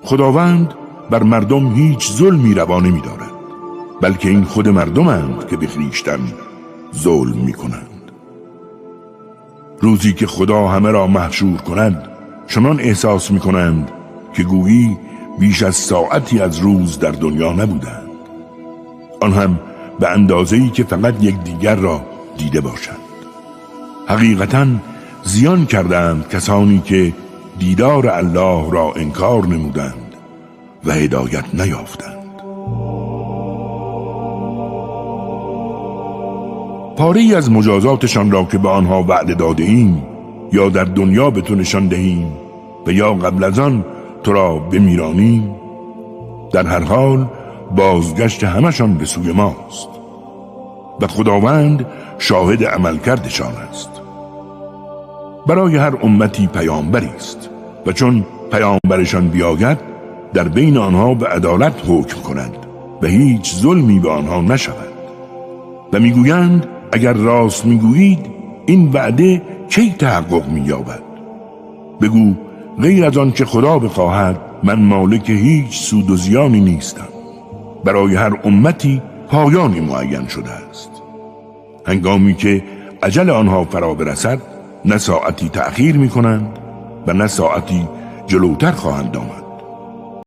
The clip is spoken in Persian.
خداوند بر مردم هیچ ظلمی روا نمی‌دارد، بلکه این خود مردمند که به خویشتن ظلم می‌کنند. روزی که خدا همه را محشور کند، چنان احساس می‌کنند که گویی بیش از ساعتی از روز در دنیا نبودند، آن هم به اندازه‌ای که فقط یکدیگر را دیده باشند. حقیقتاً زیان کردند کسانی که دیدار الله را انکار نمودند و هدایت نیافتند. پاره‌ای از مجازاتشان را که به آنها وعده داده ایم یا در دنیا به تو نشان دهیم و یا قبل از آن تو را بمیرانیم، در هر حال بازگشت همشان به سوی ماست و خداوند شاهد عمل کردشان است. برای هر امتی پیامبری است و چون پیامبرشان بیاید در بین آنها به عدالت حکم کند و هیچ ظلمی به آنها نشود و میگویند اگر راست میگویید این وعده کی تحقق مییابد؟ بگو غیر از آن که خدا بخواهد من مالک هیچ سود و زیانی نیستم. برای هر امتی پایانی معین شده است. هنگامی که اجل آنها فرا برسد نه ساعتی تأخیر میکنند و نه ساعتی جلوتر خواهند آمد.